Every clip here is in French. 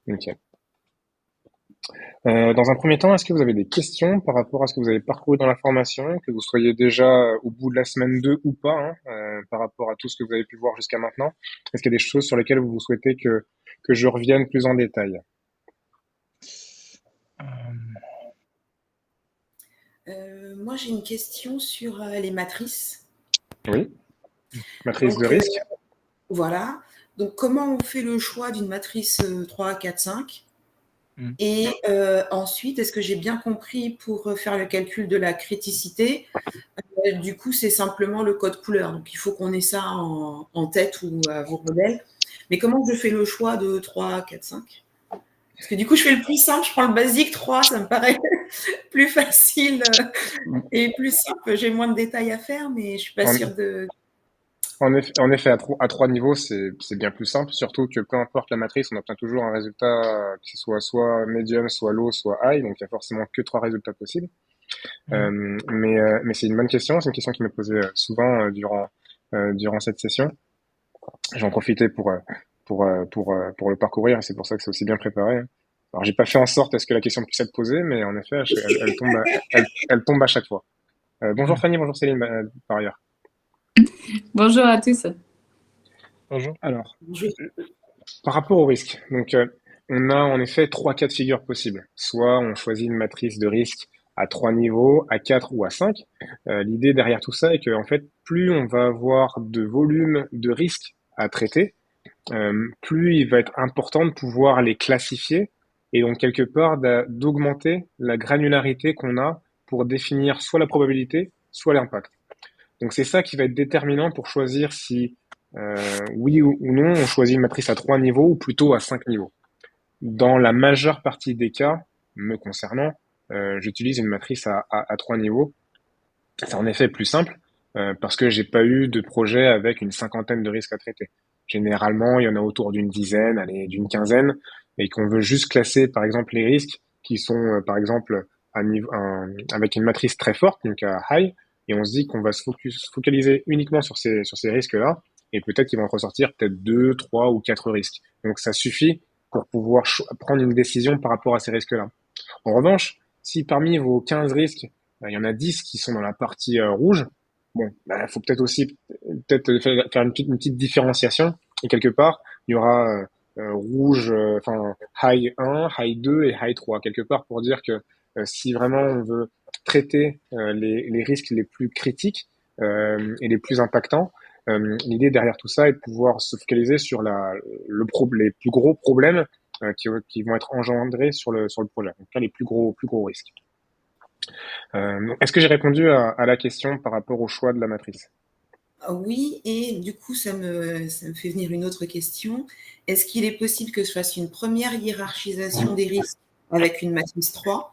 Ok. Dans un premier temps, est-ce que vous avez des questions par rapport à ce que vous avez parcouru dans la formation, que vous soyez déjà au bout de la semaine 2 ou pas, hein, par rapport à tout ce que vous avez pu voir jusqu'à maintenant? Est-ce qu'il y a des choses sur lesquelles vous souhaitez que je revienne plus en détail? Moi, j'ai une question sur les matrices. Oui. Matrice de Donc, risque? voilà. Donc, comment on fait le choix d'une matrice 3, 4, 5? Mm. Et ensuite, est-ce que j'ai bien compris pour faire le calcul de la criticité, du coup, c'est simplement le code couleur. Donc, il faut qu'on ait ça en tête ou à vos modèles. Mais comment je fais le choix de 3, 4, 5? Parce que du coup, je fais le plus simple, je prends le basique 3, ça me paraît plus facile et plus simple. J'ai moins de détails à faire, mais je ne suis pas En, sûre de. en effet, à trois niveaux, c'est bien plus simple, surtout que peu importe la matrice, on obtient toujours un résultat qui soit medium, soit low, soit high, donc il y a forcément que trois résultats possibles. Mm. Mais c'est une bonne question, c'est une question qui m'est posée souvent durant cette session. J'en profitais pour le parcourir, et c'est pour ça que c'est aussi bien préparé. Alors, j'ai pas fait en sorte à ce que la question puisse être posée, mais en effet, elle tombe à chaque fois. Bonjour Mm. Fanny, bonjour Céline, par ailleurs. Bonjour à tous. Bonjour. Alors, Je... par rapport au risque, donc on a en effet trois cas de figure possibles. Soit on choisit une matrice de risque à trois niveaux, à 4 ou à 5. L'idée derrière tout ça est que en fait, plus on va avoir de volume de risque à traiter, plus il va être important de pouvoir les classifier et donc quelque part d'augmenter la granularité qu'on a pour définir soit la probabilité, soit l'impact. Donc c'est ça qui va être déterminant pour choisir si oui ou non on choisit une matrice à trois niveaux ou plutôt à 5 niveaux. Dans la majeure partie des cas, me concernant, j'utilise une matrice à trois niveaux. C'est en effet plus simple parce que j'ai pas eu de projet avec une cinquantaine de risques à traiter. Généralement, il y en a autour d'une dizaine, allez, d'une quinzaine, et qu'on veut juste classer, par exemple, les risques qui sont, par exemple, avec une matrice très forte, donc à high, et on se dit qu'on va focaliser uniquement sur ces risques-là, et peut-être qu'ils vont ressortir peut-être deux, trois ou quatre risques. Donc ça suffit pour pouvoir prendre une décision par rapport à ces risques-là. En revanche, si parmi vos 15 risques, il y en a 10 qui sont dans la partie rouge, bon, bah, faut peut-être aussi peut-être faire une petite différenciation. Et quelque part, il y aura rouge, enfin high 1, high 2 et high 3, quelque part pour dire que si vraiment on veut traiter les risques les plus critiques et les plus impactants, l'idée derrière tout ça est de pouvoir se focaliser sur les plus gros problèmes qui vont être engendrés sur le projet. Donc là, les plus gros risques. Est-ce que j'ai répondu à la question par rapport au choix de la matrice? Oui, et du coup, ça me fait venir une autre question. Est-ce qu'il est possible que je fasse une première hiérarchisation des risques avec une matrice 3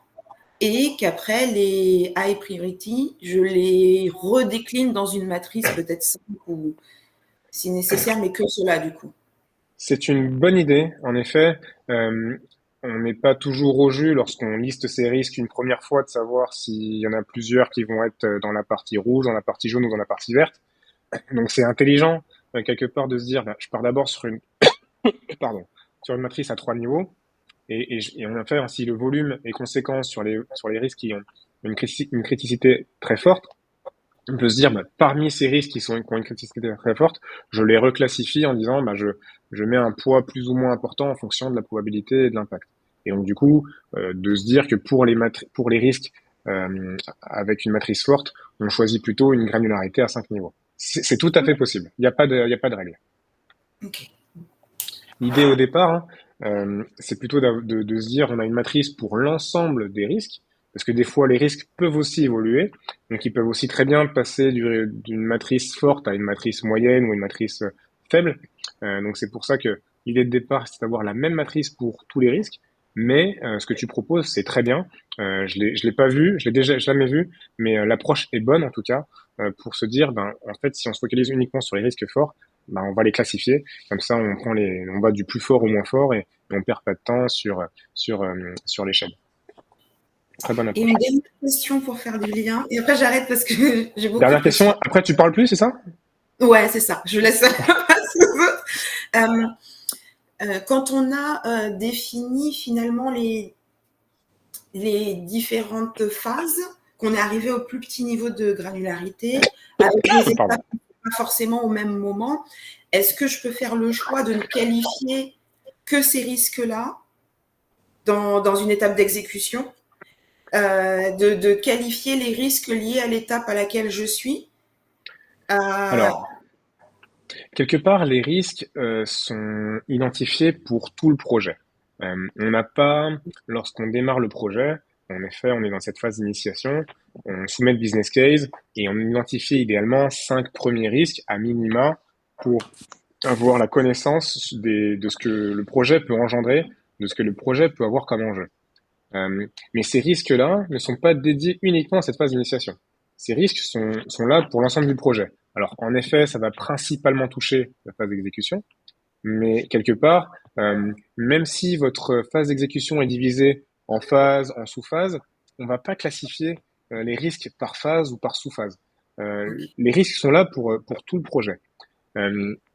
et qu'après, les high priority, je les redécline dans une matrice peut-être 5 ou si nécessaire, mais que cela du coup? C'est une bonne idée, en effet. Euh, on n'est pas toujours au jus lorsqu'on liste ces risques une première fois de savoir s'il y en a plusieurs qui vont être dans la partie rouge, dans la partie jaune ou dans la partie verte. Donc c'est intelligent quelque part de se dire, bah, je pars d'abord pardon, sur une matrice à trois niveaux et en fait si le volume est conséquent sur les risques qui ont une criticité très forte, on peut se dire, bah, parmi ces risques qui ont une criticité très forte, je les reclassifie en disant, bah, je mets un poids plus ou moins important en fonction de la probabilité et de l'impact. Et donc, du coup, de se dire que pour les risques avec une matrice forte, on choisit plutôt une granularité à 5 niveaux. C'est tout à fait possible. Il y a pas de règle. Ok. L'idée au départ, hein, c'est plutôt de se dire on a une matrice pour l'ensemble des risques, parce que des fois les risques peuvent aussi évoluer, donc ils peuvent aussi très bien passer d'une matrice forte à une matrice moyenne ou une matrice faible. Donc c'est pour ça que l'idée de départ, c'est d'avoir la même matrice pour tous les risques, mais ce que tu proposes, c'est très bien. Je l'ai pas vu, je l'ai déjà jamais vu, mais l'approche est bonne en tout cas pour se dire, ben en fait, si on se focalise uniquement sur les risques forts, ben, on va les classifier. Comme ça, on va du plus fort au moins fort et on perd pas de temps sur l'échelle. Très bonne Et approche. une dernière question pour faire du lien. Et après, j'arrête parce que j'ai beaucoup Dernière de questions. question. Après, tu parles plus, c'est ça? Ouais, c'est ça. Je laisse ça à aux autres. quand on a défini finalement les différentes phases, qu'on est arrivé au plus petit niveau de granularité, avec des Pardon. étapes pas forcément au même moment, est-ce que je peux faire le choix de ne qualifier que ces risques-là dans une étape d'exécution, de qualifier les risques liés à l'étape à laquelle je suis? Alors, quelque part, les risques sont identifiés pour tout le projet. On n'a pas, lorsqu'on démarre le projet, en effet, on est dans cette phase d'initiation, on soumet le business case et on identifie idéalement 5 premiers risques à minima pour avoir la connaissance de ce que le projet peut engendrer, de ce que le projet peut avoir comme enjeu. Mais ces risques-là ne sont pas dédiés uniquement à cette phase d'initiation. Ces risques sont là pour l'ensemble du projet. Alors, en effet, ça va principalement toucher la phase d'exécution, mais quelque part, même si votre phase d'exécution est divisée en phases, en sous-phases, on ne va pas classifier les risques par phase ou par sous-phase. Les risques sont là pour tout le projet.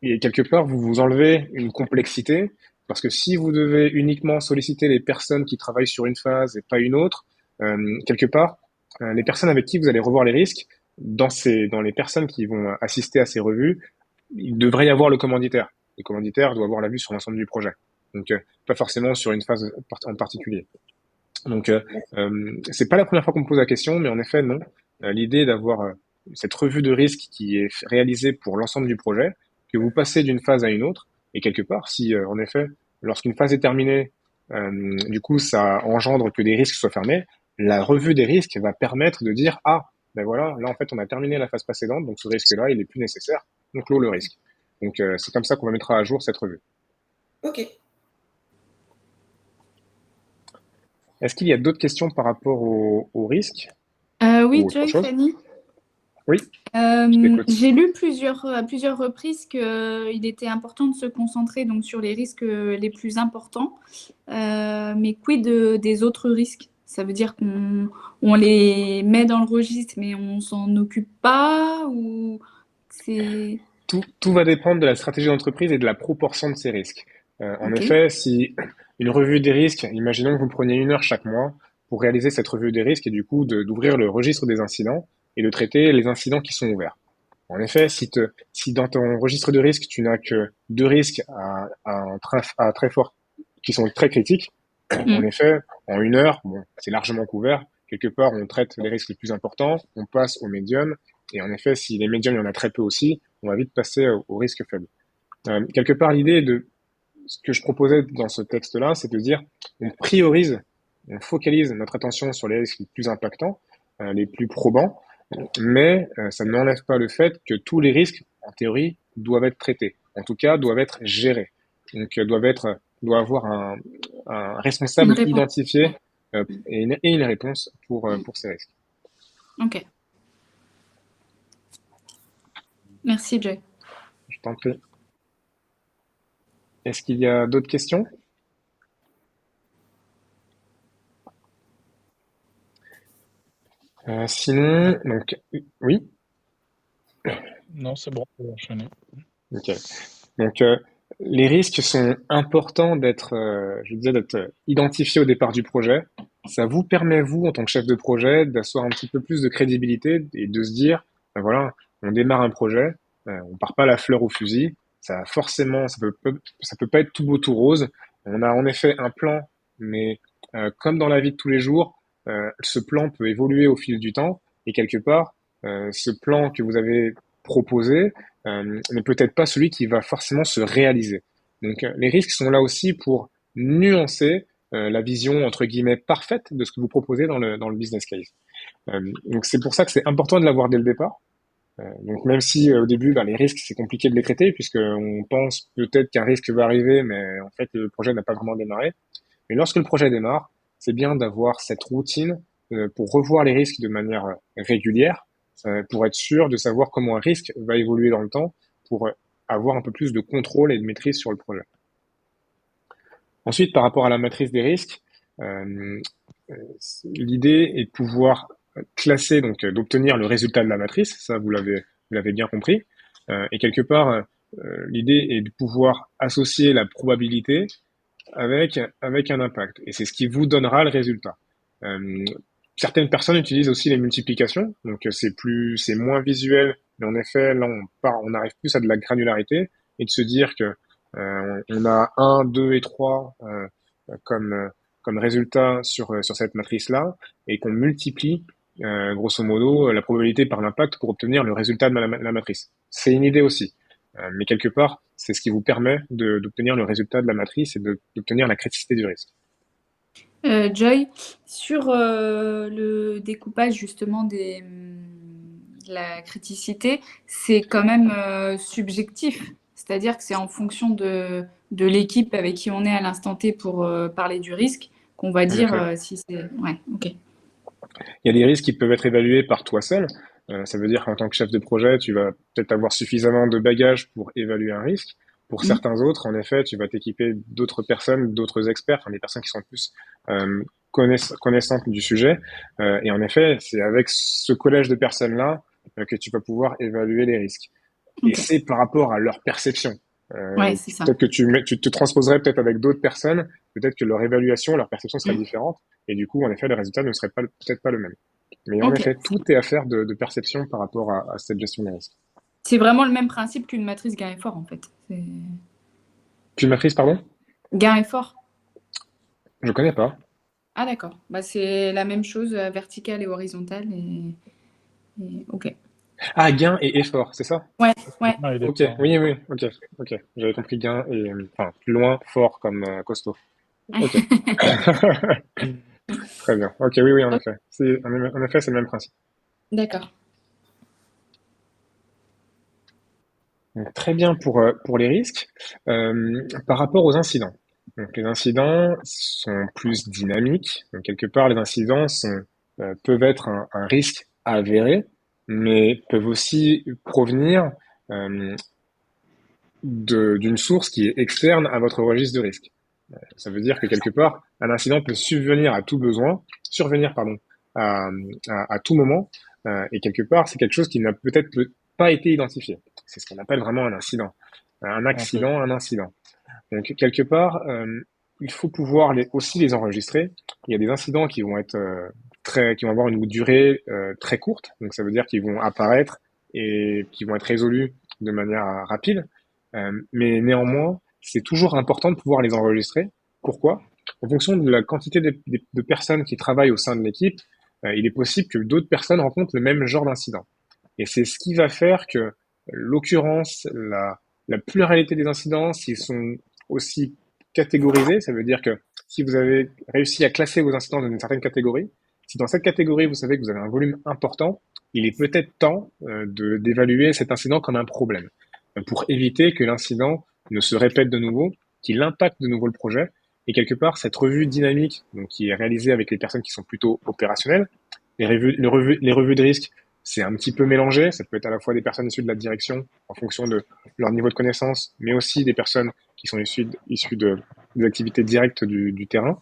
Et quelque part, vous vous enlevez une complexité, parce que si vous devez uniquement solliciter les personnes qui travaillent sur une phase et pas une autre, quelque part, les personnes avec qui vous allez revoir les risques, dans les personnes qui vont assister à ces revues, il devrait y avoir le commanditaire. Le commanditaire doit avoir la vue sur l'ensemble du projet. Donc, pas forcément sur une phase en particulier. Donc, c'est pas la première fois qu'on me pose la question, mais en effet, non. L'idée d'avoir cette revue de risque qui est réalisée pour l'ensemble du projet, que vous passez d'une phase à une autre, et quelque part, si en effet, lorsqu'une phase est terminée, du coup, ça engendre que des risques soient fermés, la revue des risques va permettre de dire, ah, ben voilà, là en fait, on a terminé la phase précédente, donc ce risque-là, il est plus nécessaire, donc clôt le risque. Donc, c'est comme ça qu'on va mettre à jour cette revue. Ok. Est-ce qu'il y a d'autres questions par rapport au risque Oui, ou autre Joy, chose? Fanny. Oui, je t'écoute. J'ai lu à plusieurs reprises qu'il était important de se concentrer donc, sur les risques les plus importants. Mais quid des autres risques? Ça veut dire qu'on les met dans le registre, mais on s'en occupe pas ou c'est... Tout va dépendre de la stratégie d'entreprise et de la proportion de ces risques. En Ok. effet, si une revue des risques, imaginons que vous preniez 1 heure chaque mois pour réaliser cette revue des risques et du coup d'ouvrir le registre des incidents et de traiter les incidents qui sont ouverts. En effet, si dans ton registre de risques, tu n'as que 2 risques à très fort, qui sont très critiques, en Mm. effet, en 1 heure, bon, c'est largement couvert. Quelque part, on traite les risques les plus importants, on passe aux médiums, et en effet, si les médiums, il y en a très peu aussi, on va vite passer aux risques faibles. Quelque part, l'idée de ce que je proposais dans ce texte-là, c'est de dire, on priorise, on focalise notre attention sur les risques les plus impactants, les plus probants, mais ça n'enlève pas le fait que tous les risques, en théorie, doivent être traités. En tout cas, doivent être gérés. Donc, doit avoir un Une responsable réponse. identifié et une réponse pour ces risques. Ok. Merci, Joy. Je t'en prie. Est-ce qu'il y a d'autres questions? Sinon, donc, oui, Non, c'est bon, on peut enchaîner. ok. Donc, les risques sont importants je disais, d'être identifiés au départ du projet. Ça vous permet, vous, en tant que chef de projet, d'asseoir un petit peu plus de crédibilité et de se dire, ben voilà, on démarre un projet, on part pas la fleur au fusil. Ça peut pas être tout beau tout rose. On a en effet un plan, mais comme dans la vie de tous les jours, ce plan peut évoluer au fil du temps et quelque part, ce plan que vous avez proposé n'est peut-être pas celui qui va forcément se réaliser. Donc les risques sont là aussi pour nuancer la vision entre guillemets parfaite de ce que vous proposez dans le business case. Donc c'est pour ça que c'est important de l'avoir dès le départ. Donc même si au début les risques c'est compliqué de les traiter puisque on pense peut-être qu'un risque va arriver mais en fait le projet n'a pas vraiment démarré. Mais lorsque le projet démarre, c'est bien d'avoir cette routine pour revoir les risques de manière régulière, pour être sûr de savoir comment un risque va évoluer dans le temps, pour avoir un peu plus de contrôle et de maîtrise sur le projet. Ensuite, par rapport à la maîtrise des risques, euh, l'idée est de pouvoir classer, donc d'obtenir le résultat de la matrice, ça vous l'avez bien compris, et quelque part, l'idée est de pouvoir associer la probabilité avec un impact. Et c'est ce qui vous donnera le résultat. Euh, Certaines personnes utilisent aussi les multiplications, donc c'est moins visuel, mais en effet, là, on arrive plus à de la granularité et de se dire que on a un, 2 et 3 comme résultat sur cette matrice-là et qu'on multiplie grosso modo la probabilité par l'impact pour obtenir le résultat de la matrice. C'est une idée aussi. Mais quelque part, c'est ce qui vous permet d'obtenir le résultat de la matrice et d'obtenir la criticité du risque. Joy, sur le découpage justement de la criticité, c'est quand même subjectif. C'est-à-dire que c'est en fonction de l'équipe avec qui on est à l'instant T pour parler du risque qu'on va En dire effet. si c'est... Ouais, ok. Il y a des risques qui peuvent être évalués par toi seul. Ça veut dire qu'en tant que chef de projet, tu vas peut-être avoir suffisamment de bagages pour évaluer un risque. Pour Mm. certains autres, en effet, tu vas t'équiper d'autres personnes, d'autres experts, enfin, des personnes qui sont plus connaissantes du sujet. Et en effet, c'est avec ce collège de personnes-là que tu vas pouvoir évaluer les risques. Et Ok. c'est par rapport à leur perception. Ouais, c'est ça. Peut-être que tu te transposerais peut-être avec d'autres personnes, peut-être que leur évaluation, leur perception serait Mm. différente, et du coup, en effet, le résultat ne serait peut-être pas le même. Mais en Ok. effet, tout est affaire de perception par rapport à cette gestion des risques. C'est vraiment le même principe qu'une matrice gain-effort en fait. Puis matrice, pardon? Gain-effort. Je connais pas. Ah d'accord. Bah, c'est la même chose, verticale et horizontale. Ok. Ah, gain et effort, c'est ça? Ouais, ouais. Ah, il est Ok, fort. oui, oui, ok. J'avais compris gain et, enfin, plus loin, fort comme costaud. Ok. Très bien. Ok, oui, en Ok, effet. En effet, c'est le même principe. d'accord. Donc, très bien pour les risques. Par rapport aux incidents. Donc, les incidents sont plus dynamiques. Donc, quelque part, les incidents peuvent être un risque avéré, mais peuvent aussi provenir euh, d'une source qui est externe à votre registre de risque. Ça veut dire que quelque part, un incident peut survenir, pardon, à, à tout moment, et quelque part, c'est quelque chose qui n'a peut-être pas été identifié. C'est ce qu'on appelle vraiment un incident. Un Ok. accident, un incident. Donc, quelque part, il faut pouvoir aussi les enregistrer. Il y a des incidents qui vont être qui vont avoir une durée très courte. Donc, ça veut dire qu'ils vont apparaître et qui vont être résolus de manière rapide. Mais néanmoins, c'est toujours important de pouvoir les enregistrer. Pourquoi? En fonction de la quantité de personnes qui travaillent au sein de l'équipe, il est possible que d'autres personnes rencontrent le même genre d'incident. Et c'est ce qui va faire que l'occurrence, la pluralité des incidents, s'ils sont aussi catégorisés, ça veut dire que si vous avez réussi à classer vos incidents dans une certaine catégorie, si dans cette catégorie vous savez que vous avez un volume important, il est peut-être temps d'évaluer cet incident comme un problème, pour éviter que l'incident ne se répète de nouveau, qu'il impacte de nouveau le projet. Et quelque part, cette revue dynamique, donc qui est réalisée avec les personnes qui sont plutôt opérationnelles, les revues de risque, c'est un petit peu mélangé. Ça peut être à la fois des personnes issues de la direction en fonction de leur niveau de connaissance, mais aussi des personnes qui sont issues des activités directes du terrain.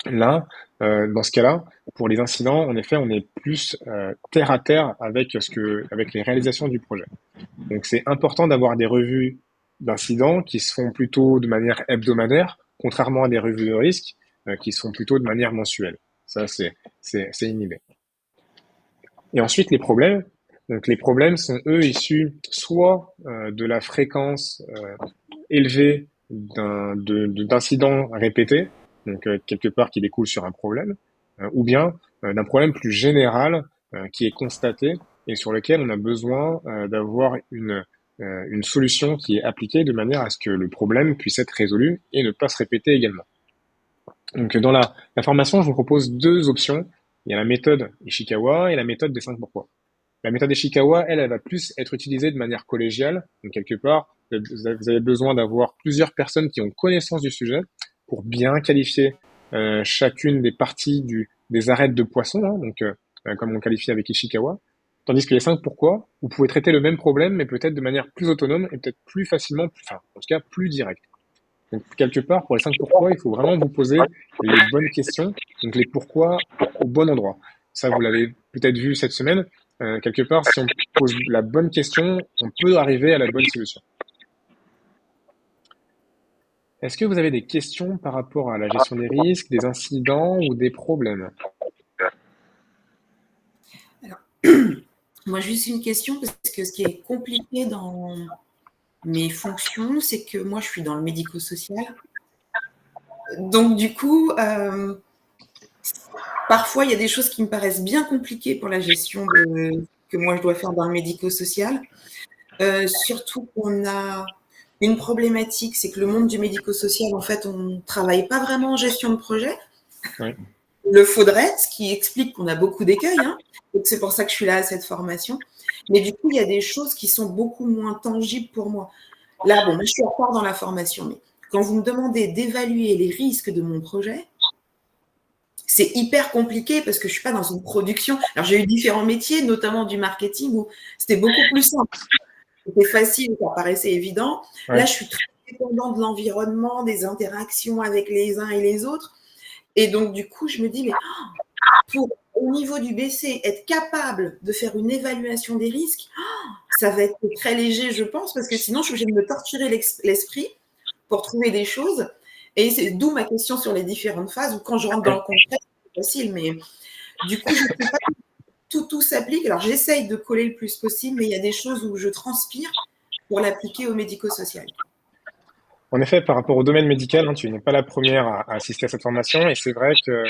Là, dans ce cas-là, pour les incidents, en effet, on est plus terre à terre avec les réalisations du projet. Donc, c'est important d'avoir des revues d'incidents qui se font plutôt de manière hebdomadaire, contrairement à des revues de risque qui se font plutôt de manière mensuelle. Ça, c'est une idée. Et ensuite, les problèmes. Donc, les problèmes sont, eux, issus soit de la fréquence élevée d'incidents répétés, donc quelque part qui découle sur un problème, ou bien d'un problème plus général qui est constaté et sur lequel on a besoin d'avoir une solution qui est appliquée de manière à ce que le problème puisse être résolu et ne pas se répéter également. Donc dans la formation, je vous propose deux options. Il y a la méthode Ishikawa et la méthode des 5 pourquoi. La méthode Ishikawa, elle va plus être utilisée de manière collégiale. Donc quelque part, vous avez besoin d'avoir plusieurs personnes qui ont connaissance du sujet pour bien qualifier chacune des parties des arêtes de poisson, hein, donc comme on qualifie avec Ishikawa. Tandis que les 5 pourquoi, vous pouvez traiter le même problème, mais peut-être de manière plus autonome et peut-être plus facilement, enfin en tout cas plus directe. Donc, quelque part, pour les 5 pourquoi, il faut vraiment vous poser les bonnes questions, donc les pourquoi au bon endroit. Ça, vous l'avez peut-être vu cette semaine. Quelque part, si on pose la bonne question, on peut arriver à la bonne solution. Est-ce que vous avez des questions par rapport à la gestion des risques, des incidents ou des problèmes? Alors, moi, juste une question, parce que ce qui est compliqué dans mes fonctions, c'est que moi, je suis dans le médico-social. Donc, du coup, parfois, il y a des choses qui me paraissent bien compliquées pour la gestion que moi, je dois faire dans le médico-social. Surtout qu'on a une problématique, c'est que le monde du médico-social, en fait, on ne travaille pas vraiment en gestion de projet. Oui. Le faudrait, ce qui explique qu'on a beaucoup d'écueils, hein, et que c'est pour ça que je suis là à cette formation. Mais du coup, il y a des choses qui sont beaucoup moins tangibles pour moi. Là, bon, moi, je suis en retard dans la formation, mais quand vous me demandez d'évaluer les risques de mon projet, c'est hyper compliqué parce que je ne suis pas dans une production. Alors, j'ai eu différents métiers, notamment du marketing, où c'était beaucoup plus simple. C'était facile, ça paraissait évident. Ouais. Là, je suis très dépendante de l'environnement, des interactions avec les uns et les autres. Et donc, du coup, je me dis, mais pour, au niveau du BC, être capable de faire une évaluation des risques, ça va être très léger, je pense, parce que sinon, je suis obligée de me torturer l'esprit pour trouver des choses. Et c'est d'où ma question sur les différentes phases, où quand je rentre dans le concret, c'est facile, mais du coup, je ne sais pas tout s'applique. Alors, j'essaye de coller le plus possible, mais il y a des choses où je transpire pour l'appliquer au médico-social. En effet, par rapport au domaine médical, hein, tu n'es pas la première à assister à cette formation et c'est vrai que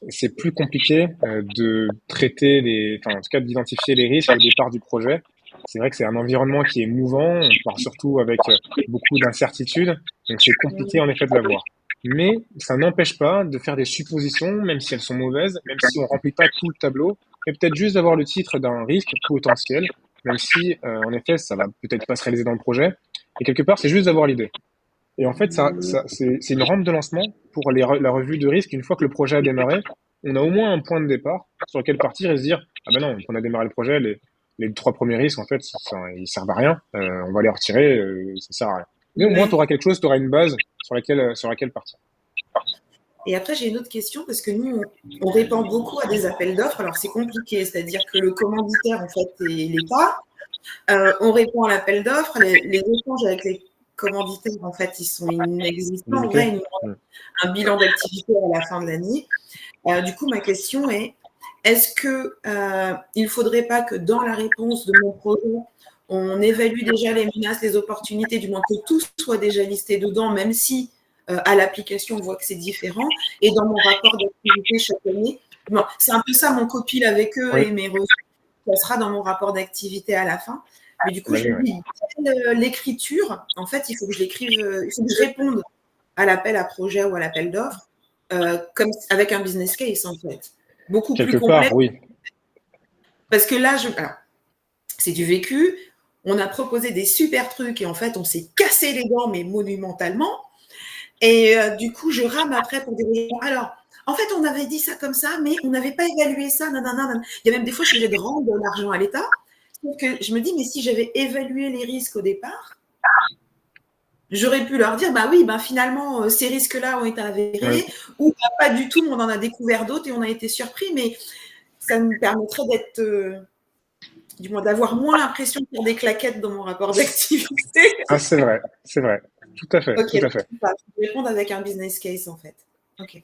c'est plus compliqué de traiter enfin en tout cas d'identifier les risques au départ du projet. C'est vrai que c'est un environnement qui est mouvant, on part surtout avec beaucoup d'incertitudes, donc c'est compliqué en effet de l'avoir. Mais ça n'empêche pas de faire des suppositions, même si elles sont mauvaises, même si on remplit pas tout le tableau, et peut-être juste d'avoir le titre d'un risque potentiel, même si en effet ça va peut-être pas se réaliser dans le projet. Et quelque part, c'est juste d'avoir l'idée. Et en fait, c'est une rampe de lancement pour la revue de risque. Une fois que le projet a démarré, on a au moins un point de départ sur lequel partir et se dire, ah ben non, on a démarré le projet, les trois premiers risques, en fait, ils servent à rien. On va les retirer, ça sert à rien. Mais au moins, tu auras quelque chose, tu auras une base sur laquelle partir. Et après, j'ai une autre question, parce que nous, on répond beaucoup à des appels d'offres. Alors, c'est compliqué, c'est-à-dire que le commanditaire, en fait, est l'État. On répond à l'appel d'offres. Les échanges avec les commanditaires, en fait, ils sont inexistants. En Limité. vrai, un bilan d'activité à la fin de l'année. Du coup, ma question est-ce qu'il ne faudrait pas que dans la réponse de mon projet, on évalue déjà les menaces, les opportunités, du moins que tout soit déjà listé dedans, même si à l'application, on voit que c'est différent. Et dans mon rapport d'activité chaque année, bon, c'est un peu ça mon copil avec eux Oui, et mes ressources, ça sera dans mon rapport d'activité à la fin. Mais du coup, je j'imagine, me ouais. dis, l'écriture, en fait, il faut que je l'écrive, il faut que je réponde à l'appel à projet ou à l'appel d'offres, comme avec un business case, en fait. Beaucoup plus Quelque part, complet. oui. Parce que là, alors, c'est du vécu. On a proposé des super trucs et en fait, on s'est cassé les dents, mais monumentalement. Et du coup, je rame après pour dire aux gens, alors, en fait, on avait dit ça comme ça, mais on n'avait pas évalué ça. Nanana. Il y a même des fois, je suis obligée de rendre de l'argent à l'État. Sauf que je me dis, mais si j'avais évalué les risques au départ, j'aurais pu leur dire, bah oui, bah finalement, ces risques-là ont été Oui. avérés, ou bah, pas du tout, on en a découvert d'autres et on a été surpris, mais ça me permettrait d'être, du moins d'avoir moins l'impression de faire des claquettes dans mon rapport d'activité. Ah, c'est vrai, c'est vrai. Tout à fait, Ok, tout à fait. je vais répondre avec un business case en fait. Ok.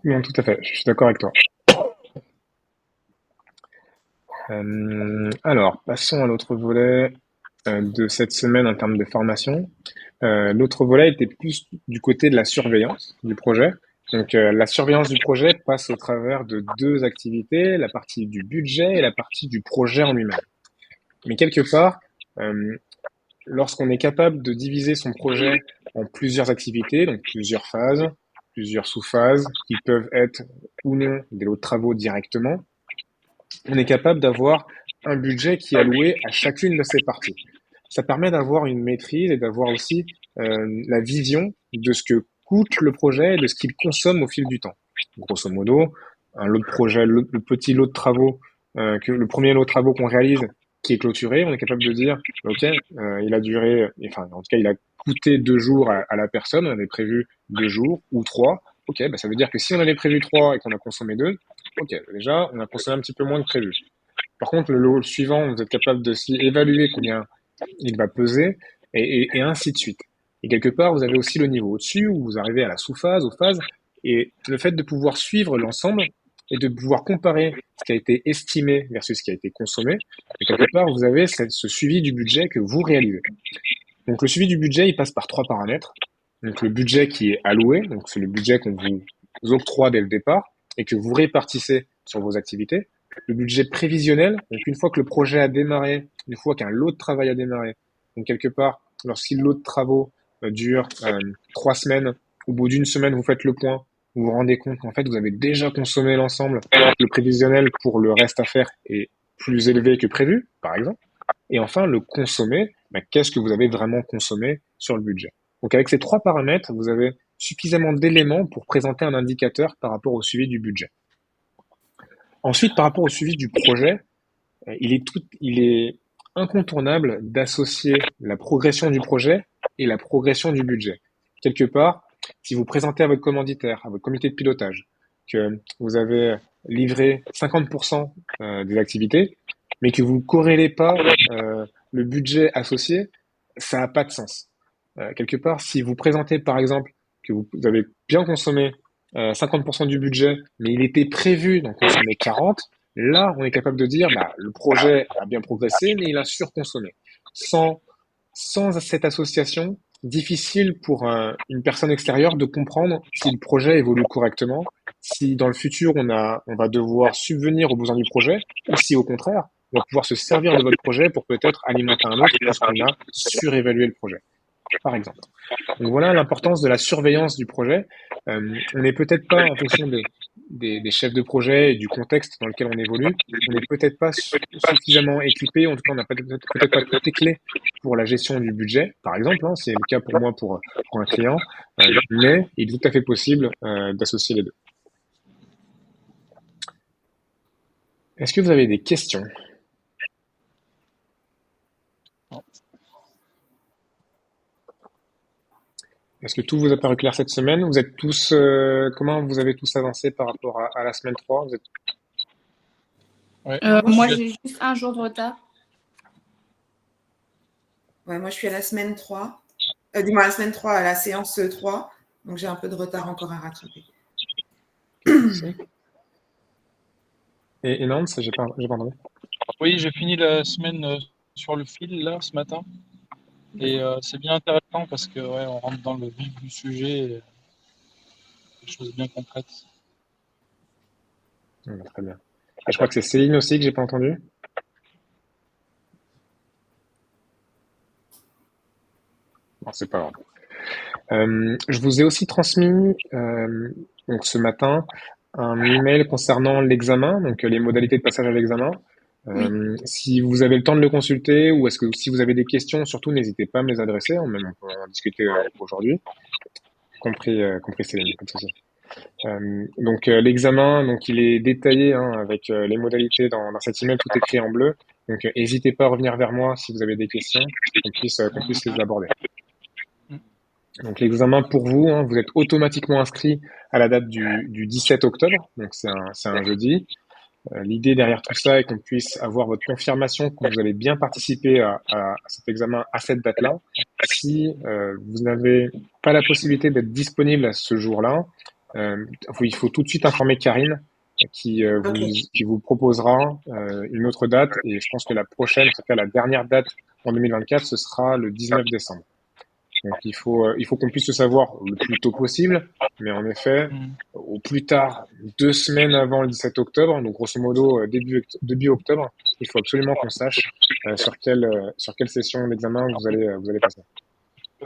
Non, tout à fait. Je suis d'accord avec toi. Alors, passons à l'autre volet de cette semaine en termes de formation. L'autre volet était plus du côté de la surveillance du projet. Donc, la surveillance du projet passe au travers de deux activités, la partie du budget et la partie du projet en lui-même. Mais quelque part, euh, lorsqu'on est capable de diviser son projet en plusieurs activités, donc plusieurs phases, plusieurs sous-phases, qui peuvent être ou non des lots de travaux directement, on est capable d'avoir un budget qui est alloué à chacune de ces parties. Ça permet d'avoir une maîtrise et d'avoir aussi la vision de ce que coûte le projet et de ce qu'il consomme au fil du temps. Grosso modo, un lot de projet, le petit lot de travaux, le premier lot de travaux qu'on réalise qui est clôturé, on est capable de dire, ok, il a duré, enfin en tout cas il a coûté 2 jours à la personne, on avait prévu 2 jours ou 3. Ok, bah ça veut dire que si on avait prévu 3 et qu'on a consommé 2, ok, déjà on a consommé un petit peu moins que prévu. Par contre, le lot suivant, vous êtes capable de s'y évaluer combien il va peser, et ainsi de suite. Et quelque part, vous avez aussi le niveau au-dessus où vous arrivez à la sous-phase, aux phases, et le fait de pouvoir suivre l'ensemble et de pouvoir comparer ce qui a été estimé versus ce qui a été consommé, et quelque part, vous avez ce suivi du budget que vous réalisez. Donc le suivi du budget, il passe par 3 paramètres. Donc le budget qui est alloué, donc c'est le budget qu'on vous octroie dès le départ et que vous répartissez sur vos activités. Le budget prévisionnel, donc une fois que le projet a démarré, une fois qu'un lot de travail a démarré, donc quelque part, lorsque le lot de travaux dure 3 semaines, au bout d'une semaine, vous faites le point, vous vous rendez compte qu'en fait, vous avez déjà consommé l'ensemble, le prévisionnel pour le reste à faire est plus élevé que prévu, par exemple. Et enfin, le consommer, qu'est-ce que vous avez vraiment consommé sur le budget. Donc avec ces 3 paramètres, vous avez suffisamment d'éléments pour présenter un indicateur par rapport au suivi du budget. Ensuite, par rapport au suivi du projet, il est incontournable d'associer la progression du projet et la progression du budget. Quelque part, si vous présentez à votre commanditaire, à votre comité de pilotage, que vous avez livré 50% des activités, mais que vous ne corrélez pas le budget associé, ça n'a pas de sens. Quelque part, si vous présentez par exemple que vous avez bien consommé 50% du budget, mais il était prévu d'en consommer 40, là, on est capable de dire le projet a bien progressé, mais il a surconsommé. Sans cette association, difficile pour une personne extérieure de comprendre si le projet évolue correctement, si dans le futur on va devoir subvenir aux besoins du projet, ou si au contraire, on va pouvoir se servir de votre projet pour peut-être alimenter un autre parce qu'on a surévalué le projet, par exemple. Donc voilà l'importance de la surveillance du projet. On n'est peut-être pas, en fonction des chefs de projet et du contexte dans lequel on évolue, on n'est peut-être pas suffisamment équipé, en tout cas on n'a peut-être pas toutes les clés pour la gestion du budget, par exemple, hein, c'est le cas pour moi pour un client, mais il est tout à fait possible d'associer les deux. Est-ce que vous avez des questions? Est-ce que tout vous a paru clair cette semaine? Vous êtes tous, comment vous avez tous avancé par rapport à la semaine 3? Vous êtes... Ouais. Moi, j'ai juste un jour de retard. Ouais, moi, je suis à la semaine 3. Dis-moi, à la semaine 3, à la séance 3. Donc, j'ai un peu de retard encore à rattraper. Et Nance, j'ai pas entendu. Oui, j'ai fini la semaine sur le fil, là, ce matin. Et c'est bien intéressant parce que on rentre dans le vif du sujet, des choses bien concrètes. Très bien. Et je crois que c'est Céline aussi que j'ai pas entendu. Bon, c'est pas grave. Je vous ai aussi transmis donc ce matin un email concernant l'examen, donc les modalités de passage à l'examen. Si vous avez le temps de le consulter ou est-ce que si vous avez des questions, surtout n'hésitez pas à me les adresser, on peut en discuter aujourd'hui, compris Céline, pas de souci. Donc l'examen, donc il est détaillé avec les modalités dans cet email, tout écrit en bleu. Donc n'hésitez pas à revenir vers moi si vous avez des questions, qu'on puisse les aborder. Donc l'examen pour vous, vous êtes automatiquement inscrit à la date du 17 octobre, donc c'est un jeudi. L'idée derrière tout ça est qu'on puisse avoir votre confirmation que vous allez bien participer à cet examen à cette date-là. Si vous n'avez pas la possibilité d'être disponible à ce jour-là, il faut tout de suite informer Karine qui vous proposera une autre date, et je pense que la prochaine, en tout cas la dernière date en 2024, ce sera le 19 décembre. Donc il faut qu'on puisse le savoir le plus tôt possible, mais en effet, au plus tard 2 semaines avant le 17 octobre, donc grosso modo début octobre, il faut absolument qu'on sache sur quelle session d'examen vous allez passer.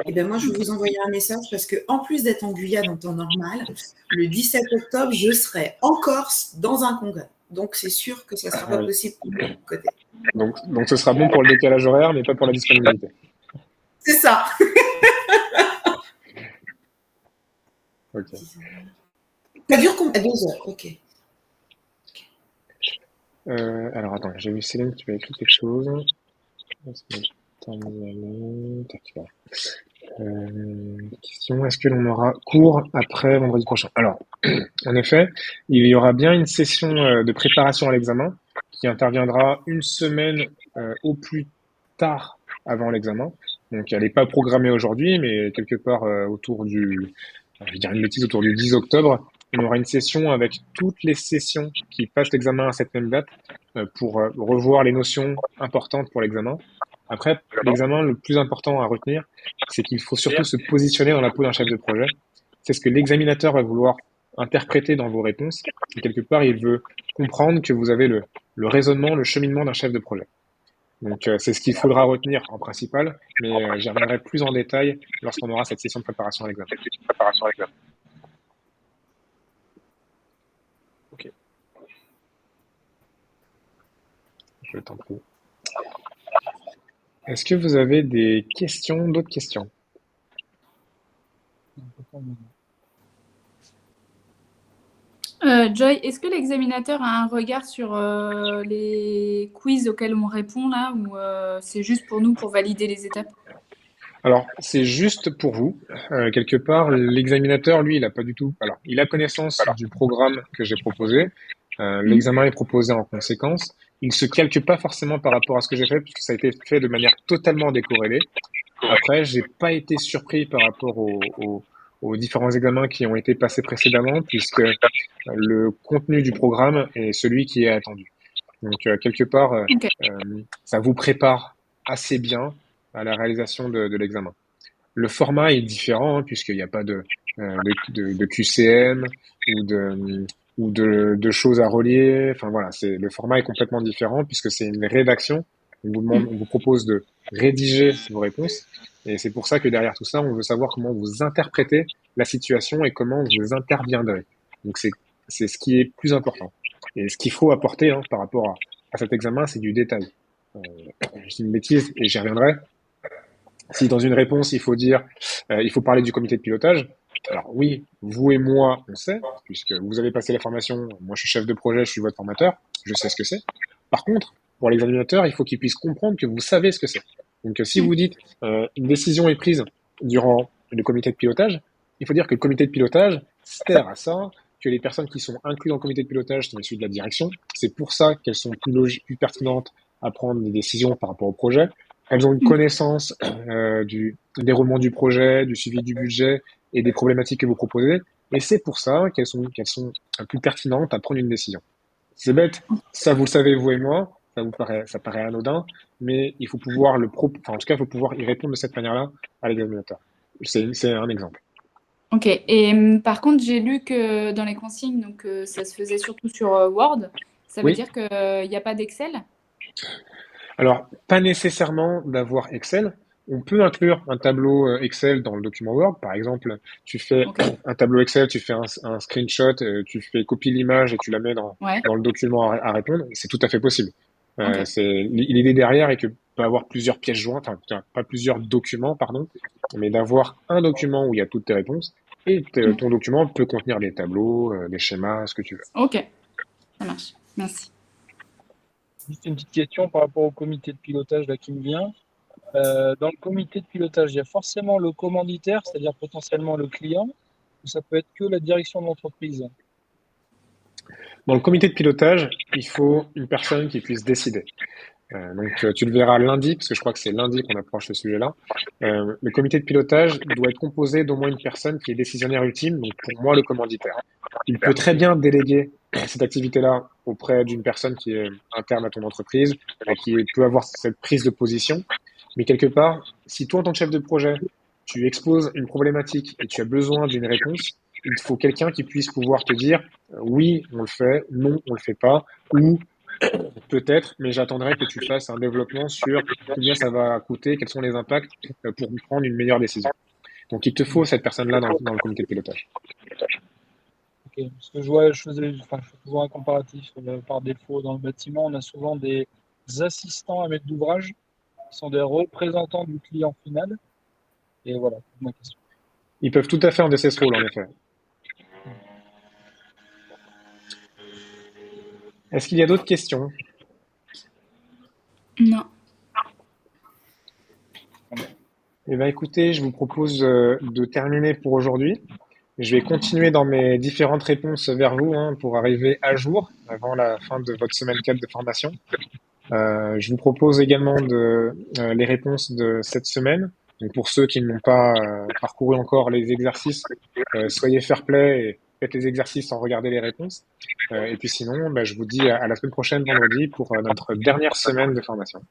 Et bien moi, je vais vous envoyer un message parce que en plus d'être en Guyane en temps normal, le 17 octobre, je serai en Corse dans un congrès. Donc c'est sûr que ça ne sera pas possible pour mon côté. Donc ce sera bon pour le décalage horaire, mais pas pour la disponibilité. C'est ça. Ok. Ça dure combien? 2 heures, ok. Alors attends, j'ai vu Céline, tu as écrit quelque chose. Question, est-ce que l'on aura cours après vendredi prochain? Alors, en effet, il y aura bien une session de préparation à l'examen qui interviendra 1 semaine au plus tard avant l'examen. Donc, elle n'est pas programmée aujourd'hui, mais quelque part autour du, je vais dire une bêtise, autour du 10 octobre, on aura une session avec toutes les sessions qui passent l'examen à cette même date pour revoir les notions importantes pour l'examen. Après, l'examen, le plus important à retenir, c'est qu'il faut surtout se positionner dans la peau d'un chef de projet. C'est ce que l'examinateur va vouloir interpréter dans vos réponses. Et quelque part, il veut comprendre que vous avez le raisonnement, le cheminement d'un chef de projet. Donc, c'est ce qu'il faudra retenir en principal, mais j'y reviendrai plus en détail lorsqu'on aura cette session de préparation à l'examen. Ok. Je t'en prie. Est-ce que vous avez des questions, d'autres questions? Joy, est-ce que l'examinateur a un regard sur les quiz auxquels on répond là, ou c'est juste pour nous pour valider les étapes? Alors, c'est juste pour vous. Quelque part, l'examinateur, lui, il a pas du tout. Alors, il a connaissance du programme que j'ai proposé. L'examen est proposé en conséquence. Il se calque pas forcément par rapport à ce que j'ai fait, puisque ça a été fait de manière totalement décorrélée. Après, j'ai pas été surpris par rapport aux différents examens qui ont été passés précédemment, puisque le contenu du programme est celui qui est attendu. Donc, quelque part, Ok. ça vous prépare assez bien à la réalisation de l'examen. Le format est différent, hein, puisqu'il n'y a pas de QCM ou de choses à relier. Enfin voilà, le format est complètement différent puisque c'est une rédaction. On vous propose de rédiger vos réponses. Et c'est pour ça que derrière tout ça, on veut savoir comment vous interprétez la situation et comment vous interviendrez. Donc c'est ce qui est plus important. Et ce qu'il faut apporter par rapport à cet examen, c'est du détail. Je dis une bêtise et j'y reviendrai. Si dans une réponse, il faut parler du comité de pilotage, alors oui, vous et moi, on sait, puisque vous avez passé la formation, moi je suis chef de projet, je suis votre formateur, je sais ce que c'est. Par contre, pour l'examinateur, il faut qu'il puisse comprendre que vous savez ce que c'est. Donc si vous dites une décision est prise durant le comité de pilotage, il faut dire que le comité de pilotage sert à ça, que les personnes qui sont incluses dans le comité de pilotage sont issues de la direction. C'est pour ça qu'elles sont plus pertinentes à prendre des décisions par rapport au projet. Elles ont une connaissance du déroulement du projet, du suivi du budget et des problématiques que vous proposez. Et c'est pour ça qu'elles sont plus pertinentes à prendre une décision. C'est bête, ça vous le savez vous et moi, ça paraît anodin, mais il faut pouvoir en tout cas, il faut pouvoir y répondre de cette manière-là à l'examinateur. C'est un exemple. Ok. Et par contre, j'ai lu que dans les consignes, donc ça se faisait surtout sur Word. Ça veut Oui. dire qu'il n'y a pas d'Excel? Alors, pas nécessairement d'avoir Excel. On peut inclure un tableau Excel dans le document Word. Par exemple, tu fais Ok. un tableau Excel, tu fais un screenshot, tu fais copier l'image et tu la mets dans Ouais. le document à répondre. C'est tout à fait possible. Ok. L'idée derrière est que peut avoir plusieurs pièces jointes, enfin, pas plusieurs documents, pardon, mais d'avoir un document où il y a toutes tes réponses et ton document peut contenir des tableaux, des schémas, ce que tu veux. Ok. Ça marche. Merci. Juste une petite question par rapport au comité de pilotage là, qui me vient. Dans le comité de pilotage, il y a forcément le commanditaire, c'est-à-dire potentiellement le client, ou ça peut être que la direction de l'entreprise? Dans le comité de pilotage, il faut une personne qui puisse décider. Donc, tu le verras lundi, parce que je crois que c'est lundi qu'on approche ce sujet-là. Le comité de pilotage doit être composé d'au moins une personne qui est décisionnaire ultime, donc pour moi, le commanditaire. Il peut très bien déléguer cette activité-là auprès d'une personne qui est interne à ton entreprise, qui peut avoir cette prise de position. Mais quelque part, si toi, en tant que chef de projet, tu exposes une problématique et tu as besoin d'une réponse, il te faut quelqu'un qui puisse pouvoir te dire oui, on le fait, non, on le fait pas, ou peut-être, mais j'attendrai que tu fasses un développement sur combien ça va coûter, quels sont les impacts pour prendre une meilleure décision. Donc il te faut cette personne-là dans le comité de pilotage. Ok. Parce que je fais toujours un comparatif par défaut. Dans le bâtiment, on a souvent des assistants à maître d'ouvrage qui sont des représentants du client final. Et voilà, c'est ma question. Ils peuvent tout à fait endoser ce rôle, en effet. Est-ce qu'il y a d'autres questions? Non. Eh bien, écoutez, je vous propose de terminer pour aujourd'hui. Je vais continuer dans mes différentes réponses vers vous pour arriver à jour avant la fin de votre semaine 4 de formation. Je vous propose également les réponses de cette semaine Donc pour ceux qui n'ont pas parcouru encore les exercices, soyez fair-play et faites les exercices sans regarder les réponses. Et puis sinon, je vous dis à la semaine prochaine, vendredi, pour notre dernière semaine de formation.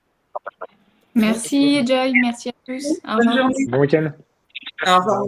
Merci Joy, merci à tous. Au revoir. Bon week-end. Au revoir.